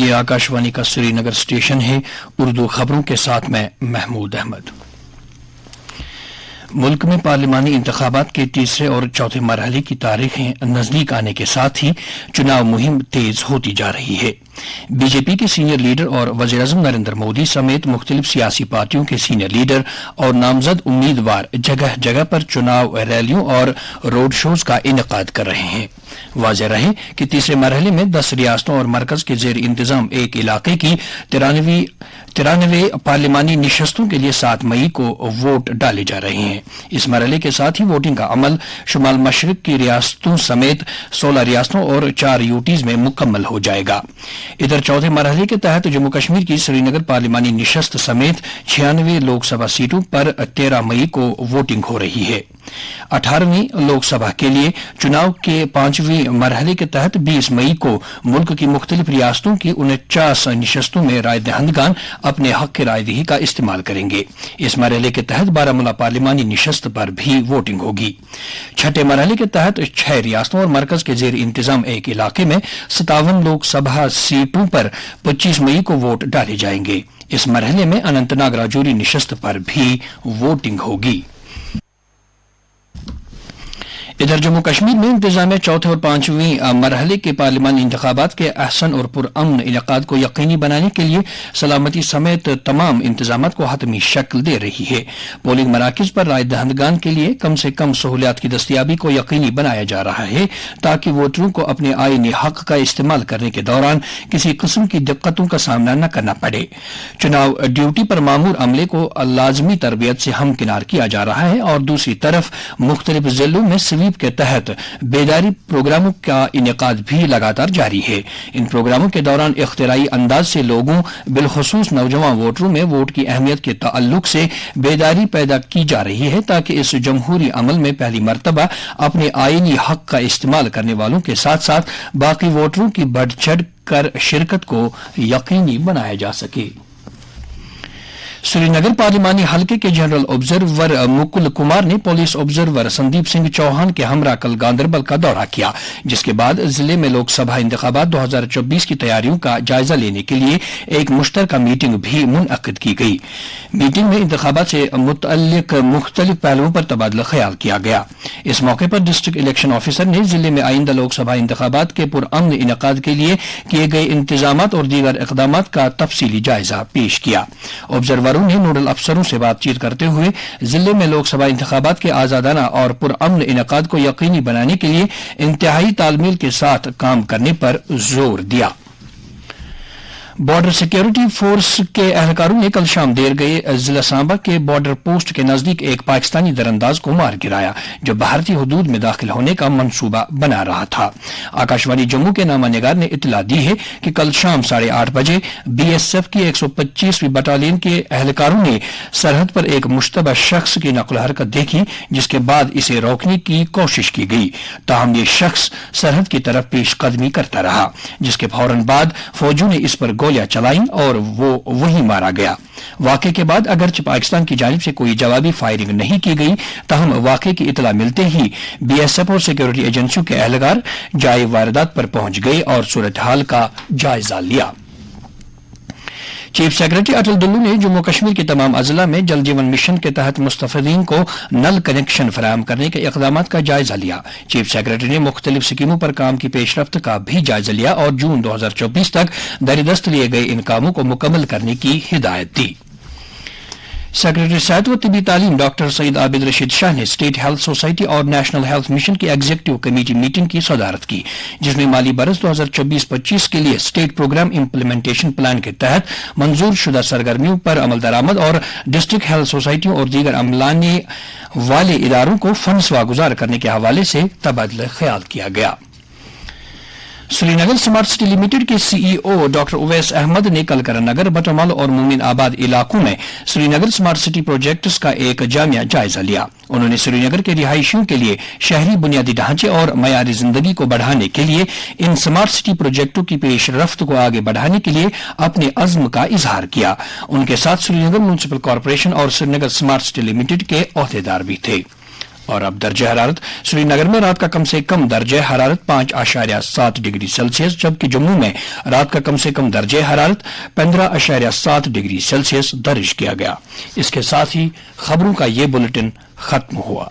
یہ آکاشوانی کا سری نگر اسٹیشن ہے۔ اردو خبروں کے ساتھ میں محمود احمد۔ ملک میں پارلیمانی انتخابات کے تیسرے اور چوتھے مرحلے کی تاریخیں نزدیک آنے کے ساتھ ہی چناؤ مہم تیز ہوتی جا رہی ہے۔ بی جے پی کے سینئر لیڈر اور وزیر اعظم نریندر مودی سمیت مختلف سیاسی پارٹیوں کے سینئر لیڈر اور نامزد امیدوار جگہ جگہ پر چناؤ ریلیوں اور روڈ شوز کا انعقاد کر رہے ہیں۔ واضح رہے کہ تیسرے مرحلے میں 10 ریاستوں اور مرکز کے زیر انتظام ایک علاقے کی 93 پارلیمانی نشستوں کے لیے 7 مئی کو ووٹ ڈالے جا رہے ہیں۔ اس مرحلے کے ساتھ ہی ووٹنگ کا عمل شمال مشرق کی ریاستوں سمیت 16 ریاستوں اور 4 یوٹیز میں مکمل ہو جائے گا۔ ادھر چوتھے مرحلے کے تحت جموں کشمیر کی سری نگر پارلیمانی نشست سمیت 96 لوک سبھا سیٹوں پر 13 مئی کو ووٹنگ ہو رہی ہے۔ 18ویں لوک سبھا کے لیے چناؤ کے 5ویں مرحلے کے تحت 20 مئی کو ملک کی مختلف ریاستوں کی 49 نشستوں میں رائے دہندگان اپنے حق کی رائے دہی کا استعمال کریں گے۔ اس مرحلے کے تحت بارامولہ پارلیمانی نشست پر بھی ووٹنگ ہوگی۔ چھٹے مرحلے کے تحت 6 ریاستوں اور مرکز کے زیر انتظام ایک علاقے میں 57 لوک سبھا سیٹوں پر 25 مئی کو ووٹ ڈالے جائیں گے۔ اس مرحلے میں اننت ناگ راجوری نشست پر بھی ووٹنگ ہوگی۔ ادھر جموں کشمیر میں انتظامیہ چوتھے اور 5ویں مرحلے کے پارلیمانی انتخابات کے احسن اور پرامن انعقاد کو یقینی بنانے کے لیے سلامتی سمیت تمام انتظامات کو حتمی شکل دے رہی ہے۔ پولنگ مراکز پر رائے دہندگان کے لیے کم سے کم سہولیات کی دستیابی کو یقینی بنایا جا رہا ہے تاکہ ووٹروں کو اپنے آئینی حق کا استعمال کرنے کے دوران کسی قسم کی دقتوں کا سامنا نہ کرنا پڑے۔ چناؤ ڈیوٹی پر مامور عملے کو لازمی تربیت سے ہمکنار کیا جا رہا ہے اور دوسری طرف مختلف ضلعوں میں سویپ کے تحت بیداری پروگراموں کا انعقاد بھی لگاتار جاری ہے۔ ان پروگراموں کے دوران اختراعی انداز سے لوگوں بالخصوص نوجوان ووٹروں میں ووٹ کی اہمیت کے تعلق سے بیداری پیدا کی جا رہی ہے تاکہ اس جمہوری عمل میں پہلی مرتبہ اپنے آئینی حق کا استعمال کرنے والوں کے ساتھ ساتھ باقی ووٹروں کی بڑھ چڑھ کر شرکت کو یقینی بنایا جا سکے۔ سری نگر پارلیمانی حلقے کے جنرل آبزرور مکل کمار نے پولیس آبزرور سندیپ سنگھ چوہان کے ہمراہ کل گاندربل کا دورہ کیا، جس کے بعد ضلع میں لوک سبھا انتخابات 2024 کی تیاریوں کا جائزہ لینے کے لیے ایک مشترکہ میٹنگ بھی منعقد کی گئی۔ میٹنگ میں انتخابات سے متعلق مختلف پہلوؤں پر تبادلہ خیال کیا گیا۔ اس موقع پر ڈسٹرکٹ الیکشن آفیسر نے ضلع میں آئندہ لوک سبھا انتخابات کے پرامن انعقاد کے لیے کیے گئے انتظامات اور دیگر اقدامات کا تفصیلی جائزہ پیش کیا۔ آبزروروں نے نوڈل افسروں سے بات چیت کرتے ہوئے ضلع میں لوک سبھا انتخابات کے آزادانہ اور پرامن انعقاد کو یقینی بنانے کے لیے انتہائی تال میل کے ساتھ کام کرنے پر زور دیا۔ بارڈر سیکیورٹی فورس کے اہلکاروں نے کل شام دیر گئے ضلع سامبا کے بارڈر پوسٹ کے نزدیک ایک پاکستانی درانداز کو مار گرایا جو بھارتی حدود میں داخل ہونے کا منصوبہ بنا رہا تھا۔ آکاشوانی جموں کے نامہ نگار نے اطلاع دی ہے کہ کل شام 8:30 بجے بی ایس ایف کی 125ویں بٹالین کے اہلکاروں نے سرحد پر ایک مشتبہ شخص کی نقل و حرکت دیکھی، جس کے بعد اسے روکنے کی کوشش کی گئی، تاہم یہ شخص سرحد کی طرف پیش قدمی کرتا رہا، جس کے فوراً بعد فوجیوں نے اس پر گولیاں چلائیں اور وہ وہیں مارا گیا۔ واقعے کے بعد اگرچہ پاکستان کی جانب سے کوئی جوابی فائرنگ نہیں کی گئی، تاہم واقعے کی اطلاع ملتے ہی بی ایس ایف اور سیکورٹی ایجنسیوں کے اہلکار جائے واردات پر پہنچ گئے اور صورتحال کا جائزہ لیا۔ چیف سیکرٹری اٹل ڈلو نے جموں کشمیر کے تمام اضلاع میں جل جیون مشن کے تحت مستفیدین کو نل کنیکشن فراہم کرنے کے اقدامات کا جائزہ لیا۔ چیف سیکرٹری نے مختلف اسکیموں پر کام کی پیش رفت کا بھی جائزہ لیا اور جون 2024 تک درجست لیے گئے ان کاموں کو مکمل کرنے کی ہدایت دی۔ سیکرٹری صحت و طبی تعلیم ڈاکٹر سعید عابد رشید شاہ نے اسٹیٹ ہیلتھ سوسائٹی اور نیشنل ہیلتھ مشن کی ایگزیکٹو کمیٹی میٹنگ کی صدارت کی، جس میں مالی برس 2024-25 کے لیے اسٹیٹ پروگرام امپلیمنٹیشن پلان کے تحت منظور شدہ سرگرمیوں پر عمل درآمد اور ڈسٹرکٹ ہیلتھ سوسائٹیوں اور دیگر عملانے والے اداروں کو فنڈز واگزار کرنے کے حوالے سے تبادلہ خیال کیا گیا۔ سری نگر اسمارٹ سٹی لمیٹڈ کے سی ای او ڈاکٹر اویس احمد نے کل کرن نگر بٹمال اور مومن آباد علاقوں میں سری نگر اسمارٹ سٹی پروجیکٹس کا ایک جامع جائزہ لیا۔ انہوں نے سری نگر کے رہائشیوں کے لیے شہری بنیادی ڈھانچے اور معیار زندگی کو بڑھانے کے لیے ان اسمارٹ سٹی پروجیکٹوں کی پیش رفت کو آگے بڑھانے کے لیے اپنے عزم کا اظہار کیا۔ ان کے ساتھ سری نگر میونسپل کارپوریشن اور سری نگر اسمارٹ سٹی لمیٹڈ کے عہدیدار بھی تھے۔ اور اب درجہ حرارت سری نگر میں رات کا کم سے کم درجہ حرارت 5.7 ڈگری سیلسیس جبکہ جموں میں رات کا کم سے کم درجہ حرارت 15.7 ڈگری سیلسیس درج کیا گیا۔ اس کے ساتھ ہی خبروں کا یہ بلیٹن ختم ہوا۔